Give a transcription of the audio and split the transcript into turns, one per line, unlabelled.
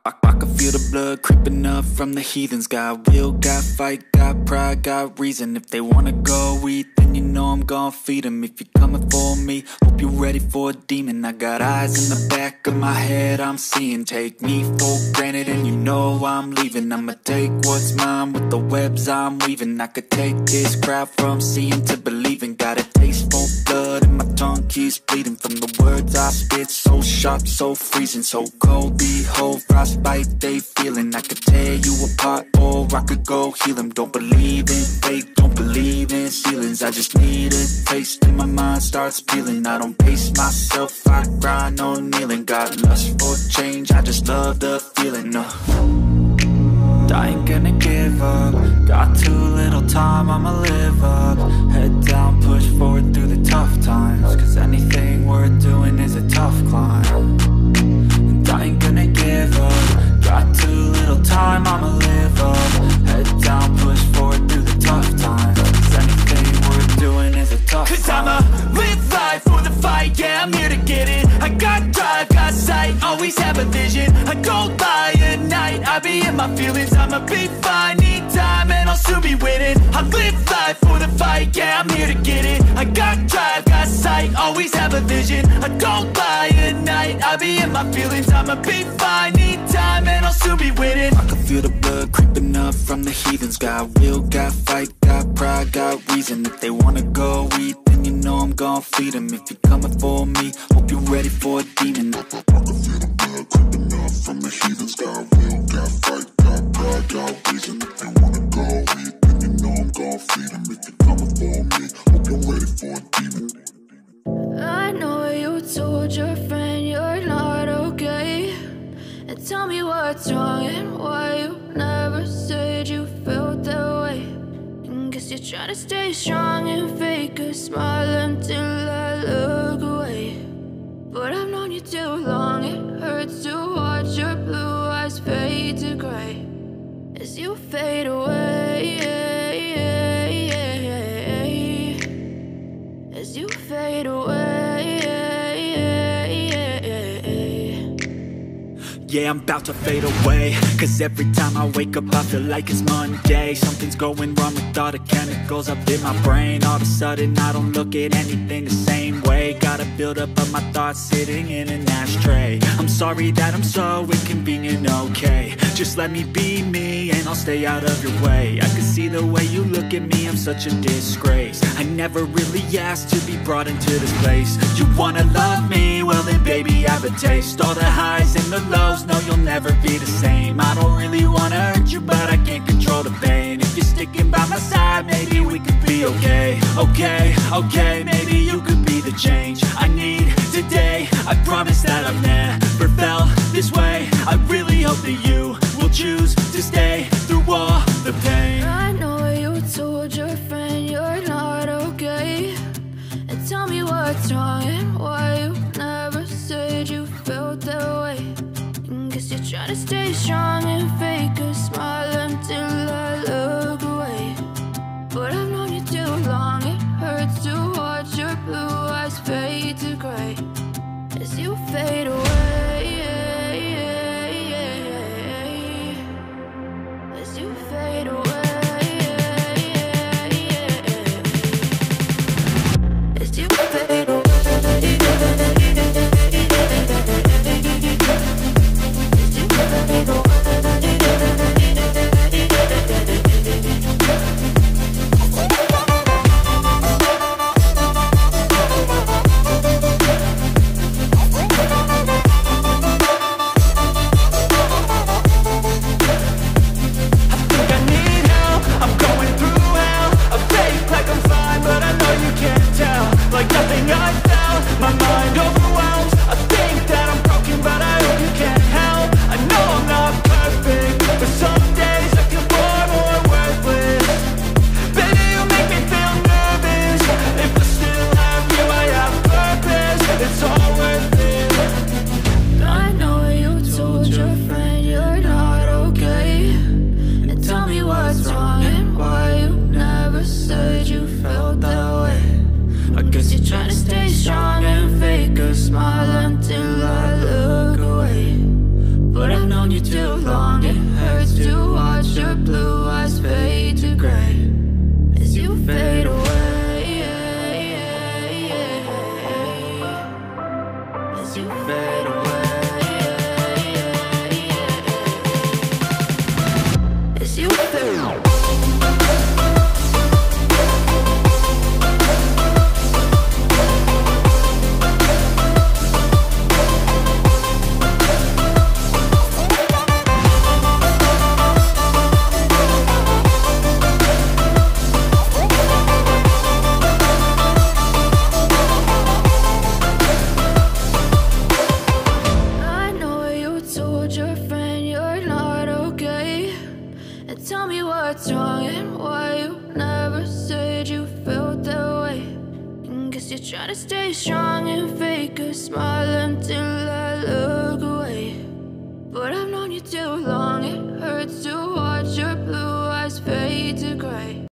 I can feel the blood creeping up from the heathens. Got will, got fight, got pride, got reason. If they wanna go eat, then you know I'm gon' feed them. If you're coming for me, hope you're ready for a demon. I got eyes in the back of my head, I'm seeing. Take me for granted and you know I'm leaving. I'ma take what's mine with the webs I'm weaving. I could take this crowd from seeing to believing. Got a taste for blood and my tongue keeps bleeding from the words I spit. So sharp, so freezing, so cold. Behold, frostbite they feeling. I could tear you apart or I could go heal them. Don't believe in fate, don't believe in ceilings. I just need a taste and my mind starts peeling. I don't pace myself, I grind on kneeling. Got lust for change, I just love the feeling. I ain't gonna give up. Got too little time, I'ma live up. Head down, push forward through the tough times. Cause anything worth doing is a tough climb. And I ain't gonna give up. Got too little time, I'ma live up. Head down, push forward through the tough times. Cause anything worth doing is a tough climb. Cause I'ma live life for the fight, yeah, I'm here to get it. I got drive, got sight, always have a vision. I go by at night, I be in my feelings. I'ma be fine, need time and I'll soon be winning. I live life for the fight, yeah, I'm here to get it. I got drive, got sight, always have a vision. I go by at night, I be in my feelings. I'ma be fine, need time and I'll soon be winning. I can feel the blood creeping up from the heathens. Got will, got fight, got pride, got reason. If they wanna go eat, then you know I'm gon' feed them. If you're coming for me, hope you're ready for a demon. I can feel the blood creeping up from the heathens. Got will, got fight, got pride, got reason. If they wanna go eat, then you know I'm gon' feed them. If you're coming for me, hope you're ready for a demon.
I know you told your friend you're not okay, and tell me what's wrong and why you never said you felt that way. And guess you're trying to stay strong and fake a smile until I look away. But I've known you too long, it hurts to watch your blue eyes fade to gray as you fade away, as you fade away.
Yeah, I'm about to fade away. Cause every time I wake up I feel like it's Monday. Something's going wrong with all the chemicals up in my brain. All of a sudden I don't look at anything the same way. Got a buildup of my thoughts sitting in an ashtray. I'm sorry that I'm so inconvenient, okay. Just let me be me and I'll stay out of your way. I can see the way you look at me, I'm such a disgrace. I never really asked to be brought into this place. You wanna love me? Well then baby I have a taste. All the highs and the lows, no you'll never be the same. I don't really wanna hurt you but I can't control the pain. If you're sticking by my side maybe we could be okay. Okay, maybe you could be the change I need today. I promise that I've never felt this way. I really hope that you will choose to stay through all the pain.
I know you told your friend you're not okay, and tell me what's wrong and why you never said you felt that way. And guess you're trying to stay strong and fake a smile until I look away. But I've known you too long, it hurts to watch your blue eyes fade to gray as you fade away, as you fade away, as you fade away. As you fade away.
as you fade away. As you fade away. Tell me what's wrong and why you never said you felt that way. And guess you're trying to stay strong and fake a smile until I look away. But I've known you too long, it hurts to watch your blue eyes fade to gray.